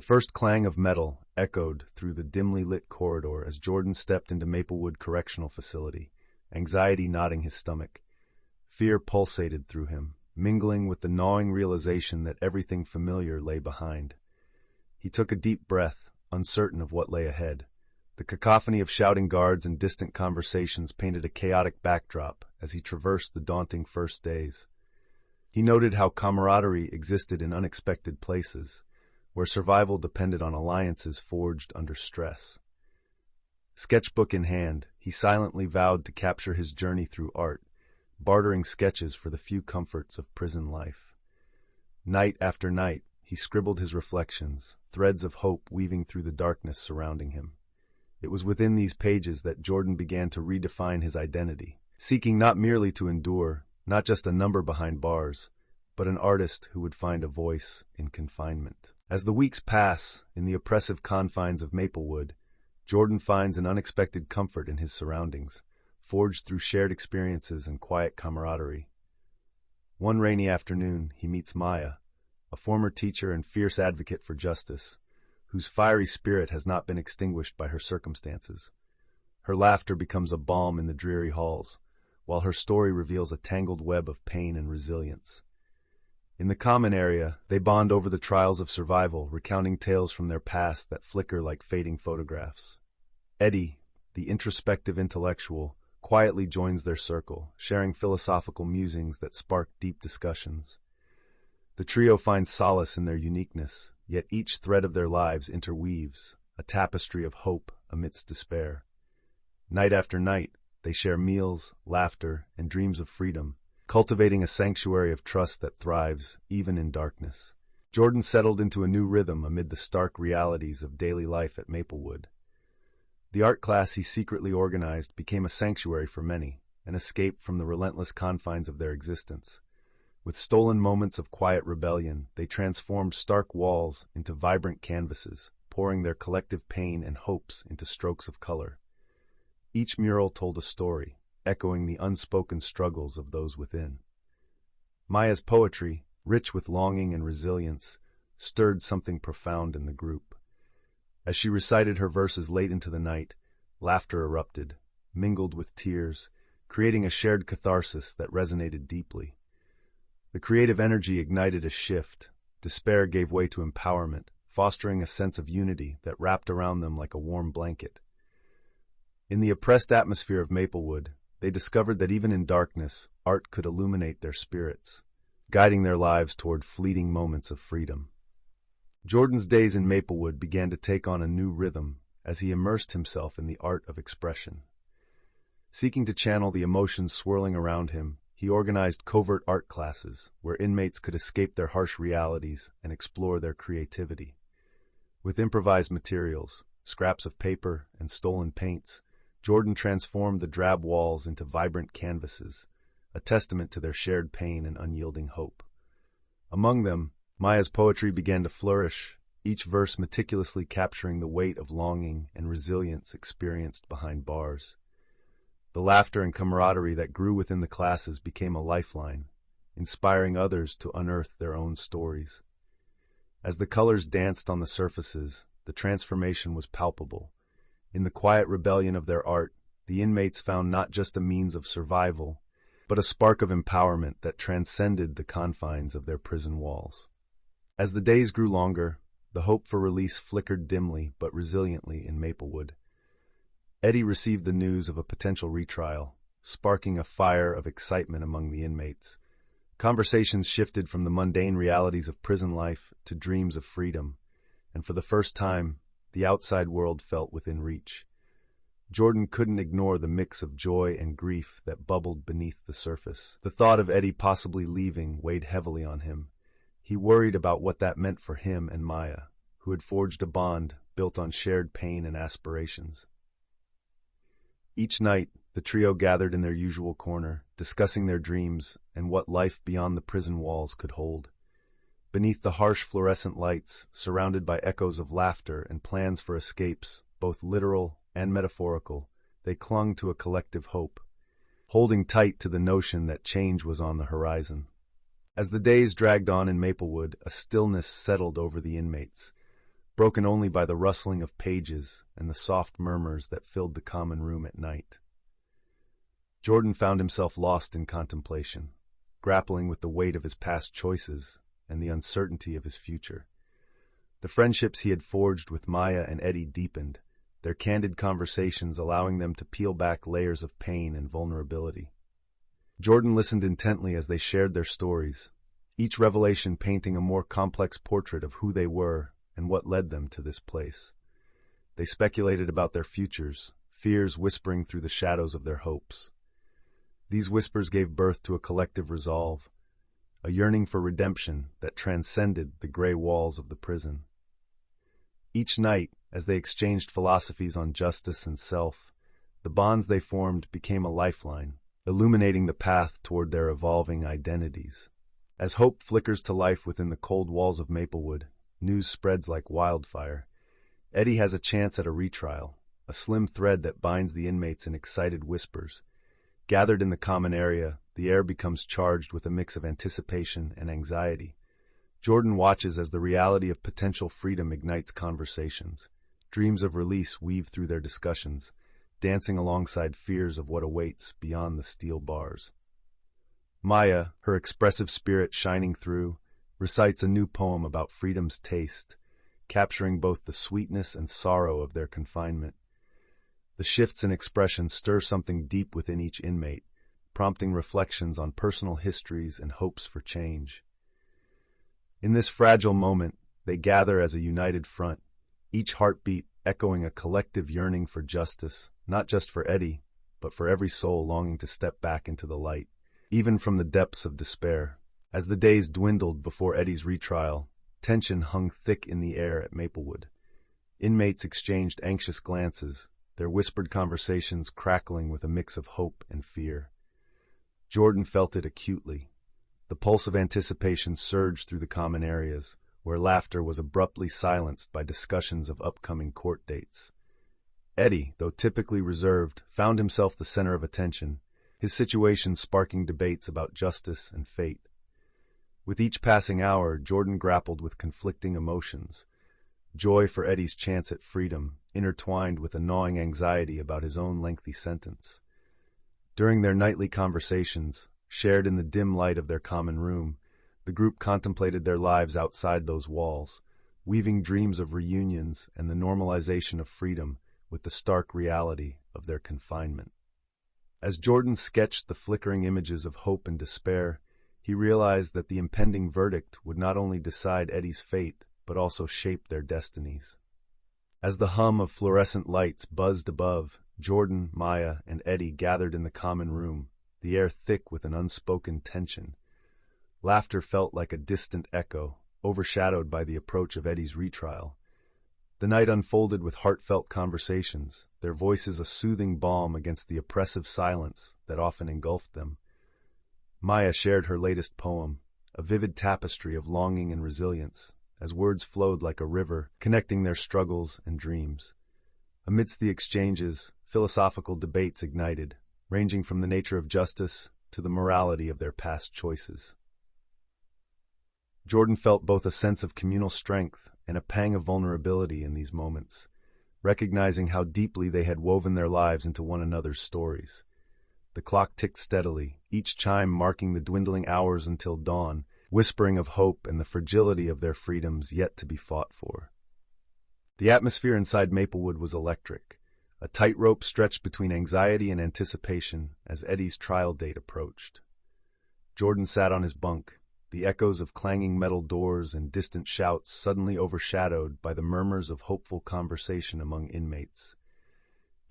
The first clang of metal echoed through the dimly lit corridor as Jordan stepped into Maplewood Correctional Facility, anxiety knotting his stomach. Fear pulsated through him, mingling with the gnawing realization that everything familiar lay behind. He took a deep breath, uncertain of what lay ahead. The cacophony of shouting guards and distant conversations painted a chaotic backdrop as he traversed the daunting first days. He noted how camaraderie existed in unexpected places, where survival depended on alliances forged under stress. Sketchbook in hand, he silently vowed to capture his journey through art, bartering sketches for the few comforts of prison life. Night after night, he scribbled his reflections, threads of hope weaving through the darkness surrounding him. It was within these pages that Jordan began to redefine his identity, seeking not merely to endure, not just a number behind bars, but an artist who would find a voice in confinement. As the weeks pass in the oppressive confines of Maplewood, Jordan finds an unexpected comfort in his surroundings, forged through shared experiences and quiet camaraderie. One rainy afternoon, he meets Maya, a former teacher and fierce advocate for justice, whose fiery spirit has not been extinguished by her circumstances. Her laughter becomes a balm in the dreary halls, while her story reveals a tangled web of pain and resilience. In the common area, they bond over the trials of survival, recounting tales from their past that flicker like fading photographs. Eddie, the introspective intellectual, quietly joins their circle, sharing philosophical musings that spark deep discussions. The trio finds solace in their uniqueness, yet each thread of their lives interweaves, a tapestry of hope amidst despair. Night after night, they share meals, laughter, and dreams of freedom, cultivating a sanctuary of trust that thrives even in darkness. Jordan settled into a new rhythm amid the stark realities of daily life at Maplewood. The art class he secretly organized became a sanctuary for many, an escape from the relentless confines of their existence. With stolen moments of quiet rebellion, they transformed stark walls into vibrant canvases, pouring their collective pain and hopes into strokes of color. Each mural told a story, echoing the unspoken struggles of those within. Maya's poetry, rich with longing and resilience, stirred something profound in the group. As she recited her verses late into the night, laughter erupted, mingled with tears, creating a shared catharsis that resonated deeply. The creative energy ignited a shift. Despair gave way to empowerment, fostering a sense of unity that wrapped around them like a warm blanket. In the oppressed atmosphere of Maplewood, they discovered that even in darkness, art could illuminate their spirits, guiding their lives toward fleeting moments of freedom. Jordan's days in Maplewood began to take on a new rhythm as he immersed himself in the art of expression. Seeking to channel the emotions swirling around him, he organized covert art classes where inmates could escape their harsh realities and explore their creativity. With improvised materials, scraps of paper, and stolen paints, Jordan transformed the drab walls into vibrant canvases, a testament to their shared pain and unyielding hope. Among them, Maya's poetry began to flourish, each verse meticulously capturing the weight of longing and resilience experienced behind bars. The laughter and camaraderie that grew within the classes became a lifeline, inspiring others to unearth their own stories. As the colors danced on the surfaces, the transformation was palpable. In the quiet rebellion of their art, the inmates found not just a means of survival, but a spark of empowerment that transcended the confines of their prison walls. As the days grew longer, the hope for release flickered dimly but resiliently in Maplewood. Eddie received the news of a potential retrial, sparking a fire of excitement among the inmates. Conversations shifted from the mundane realities of prison life to dreams of freedom, and for the first time, the outside world felt within reach. Jordan couldn't ignore the mix of joy and grief that bubbled beneath the surface. The thought of Eddie possibly leaving weighed heavily on him. He worried about what that meant for him and Maya, who had forged a bond built on shared pain and aspirations. Each night, the trio gathered in their usual corner, discussing their dreams and what life beyond the prison walls could hold. Beneath the harsh fluorescent lights, surrounded by echoes of laughter and plans for escapes, both literal and metaphorical, they clung to a collective hope, holding tight to the notion that change was on the horizon. As the days dragged on in Maplewood, a stillness settled over the inmates. broken only by the rustling of pages and the soft murmurs that filled the common room at night. Jordan found himself lost in contemplation, grappling with the weight of his past choices and the uncertainty of his future. The friendships he had forged with Maya and Eddie deepened, their candid conversations allowing them to peel back layers of pain and vulnerability. Jordan listened intently as they shared their stories, each revelation painting a more complex portrait of who they were and what led them to this place. They speculated about their futures, fears whispering through the shadows of their hopes. These whispers gave birth to a collective resolve, a yearning for redemption that transcended the gray walls of the prison. Each night, as they exchanged philosophies on justice and self, the bonds they formed became a lifeline, illuminating the path toward their evolving identities. As hope flickers to life within the cold walls of Maplewood, news spreads like wildfire. Eddie has a chance at a retrial, a slim thread that binds the inmates in excited whispers. Gathered in the common area, the air becomes charged with a mix of anticipation and anxiety. Jordan watches as the reality of potential freedom ignites conversations. Dreams of release weave through their discussions, dancing alongside fears of what awaits beyond the steel bars. Maya, her expressive spirit shining through, recites a new poem about freedom's taste, capturing both the sweetness and sorrow of their confinement. The shifts in expression stir something deep within each inmate, prompting reflections on personal histories and hopes for change. In this fragile moment, they gather as a united front, each heartbeat echoing a collective yearning for justice, not just for Eddie, but for every soul longing to step back into the light, even from the depths of despair. As the days dwindled before Eddie's retrial, tension hung thick in the air at Maplewood. Inmates exchanged anxious glances, their whispered conversations crackling with a mix of hope and fear. Jordan felt it acutely. The pulse of anticipation surged through the common areas, where laughter was abruptly silenced by discussions of upcoming court dates. Eddie, though typically reserved, found himself the center of attention, his situation sparking debates about justice and fate. With each passing hour, Jordan grappled with conflicting emotions. Joy for Eddie's chance at freedom, intertwined with a gnawing anxiety about his own lengthy sentence. During their nightly conversations, shared in the dim light of their common room, the group contemplated their lives outside those walls, weaving dreams of reunions and the normalization of freedom with the stark reality of their confinement. As Jordan sketched the flickering images of hope and despair, he realized that the impending verdict would not only decide Eddie's fate, but also shape their destinies. As the hum of fluorescent lights buzzed above, Jordan, Maya, and Eddie gathered in the common room, the air thick with an unspoken tension. Laughter felt like a distant echo, overshadowed by the approach of Eddie's retrial. The night unfolded with heartfelt conversations, their voices a soothing balm against the oppressive silence that often engulfed them. Maya shared her latest poem, a vivid tapestry of longing and resilience, as words flowed like a river, connecting their struggles and dreams. Amidst the exchanges, philosophical debates ignited, ranging from the nature of justice to the morality of their past choices. Jordan felt both a sense of communal strength and a pang of vulnerability in these moments, recognizing how deeply they had woven their lives into one another's stories. The clock ticked steadily, each chime marking the dwindling hours until dawn, whispering of hope and the fragility of their freedoms yet to be fought for. The atmosphere inside Maplewood was electric, a tightrope stretched between anxiety and anticipation as Eddie's trial date approached. Jordan sat on his bunk, the echoes of clanging metal doors and distant shouts suddenly overshadowed by the murmurs of hopeful conversation among inmates.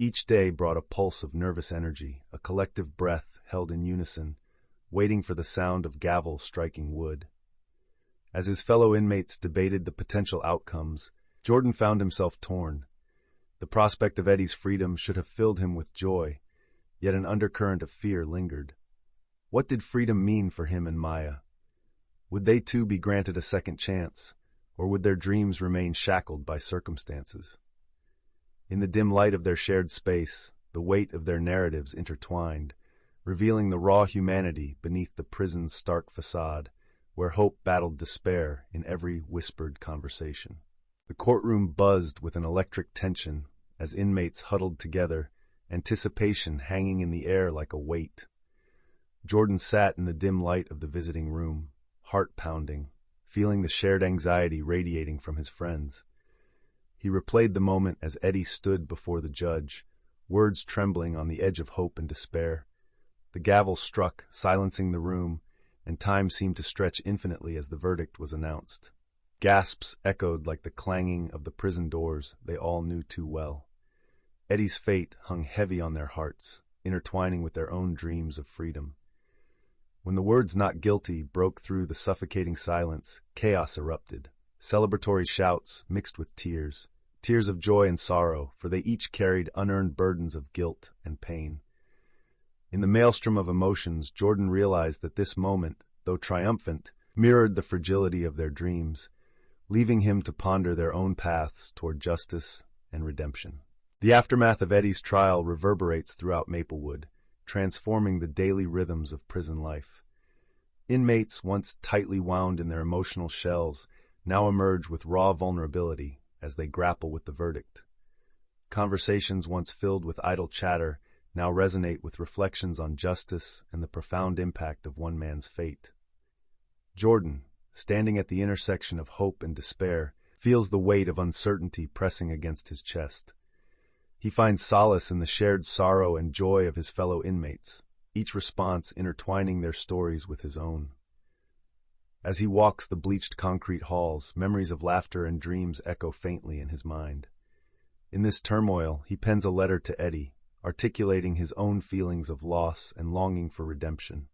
Each day brought a pulse of nervous energy, a collective breath held in unison, waiting for the sound of gavel striking wood. As his fellow inmates debated the potential outcomes, Jordan found himself torn. The prospect of Eddie's freedom should have filled him with joy, yet an undercurrent of fear lingered. What did freedom mean for him and Maya? Would they too be granted a second chance, or would their dreams remain shackled by circumstances? In the dim light of their shared space, the weight of their narratives intertwined, revealing the raw humanity beneath the prison's stark facade, where hope battled despair in every whispered conversation. The courtroom buzzed with an electric tension as inmates huddled together, anticipation hanging in the air like a weight. Jordan sat in the dim light of the visiting room, heart pounding, feeling the shared anxiety radiating from his friends. He replayed the moment as Eddie stood before the judge, words trembling on the edge of hope and despair. The gavel struck, silencing the room, and time seemed to stretch infinitely as the verdict was announced. Gasps echoed like the clanging of the prison doors they all knew too well. Eddie's fate hung heavy on their hearts, intertwining with their own dreams of freedom. When the words "not guilty" broke through the suffocating silence, chaos erupted. Celebratory shouts mixed with tears, tears of joy and sorrow, for they each carried unearned burdens of guilt and pain. In the maelstrom of emotions, Jordan realized that this moment, though triumphant, mirrored the fragility of their dreams, leaving him to ponder their own paths toward justice and redemption. The aftermath of Eddie's trial reverberates throughout Maplewood, transforming the daily rhythms of prison life. Inmates, once tightly wound in their emotional shells, now emerge with raw vulnerability as they grapple with the verdict. Conversations once filled with idle chatter now resonate with reflections on justice and the profound impact of one man's fate. Jordan, standing at the intersection of hope and despair, feels the weight of uncertainty pressing against his chest. He finds solace in the shared sorrow and joy of his fellow inmates, each response intertwining their stories with his own. As he walks the bleached concrete halls, memories of laughter and dreams echo faintly in his mind. In this turmoil, he pens a letter to Eddie, articulating his own feelings of loss and longing for redemption.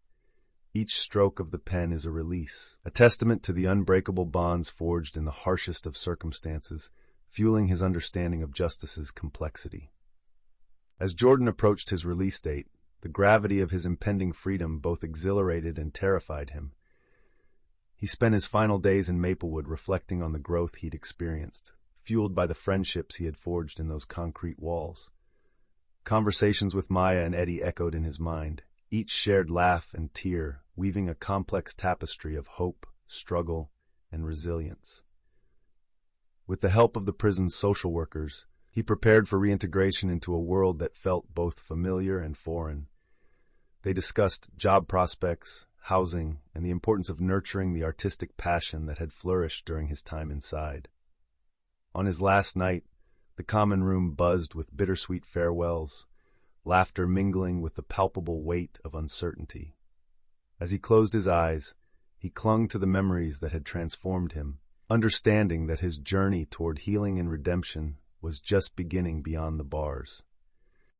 Each stroke of the pen is a release, a testament to the unbreakable bonds forged in the harshest of circumstances, fueling his understanding of justice's complexity. As Jordan approached his release date, the gravity of his impending freedom both exhilarated and terrified him. He spent his final days in Maplewood reflecting on the growth he'd experienced, fueled by the friendships he had forged in those concrete walls. Conversations with Maya and Eddie echoed in his mind, each shared laugh and tear, weaving a complex tapestry of hope, struggle, and resilience. With the help of the prison's social workers, he prepared for reintegration into a world that felt both familiar and foreign. They discussed job prospects, housing, and the importance of nurturing the artistic passion that had flourished during his time inside. On his last night, the common room buzzed with bittersweet farewells, laughter mingling with the palpable weight of uncertainty. As he closed his eyes, he clung to the memories that had transformed him, understanding that his journey toward healing and redemption was just beginning beyond the bars.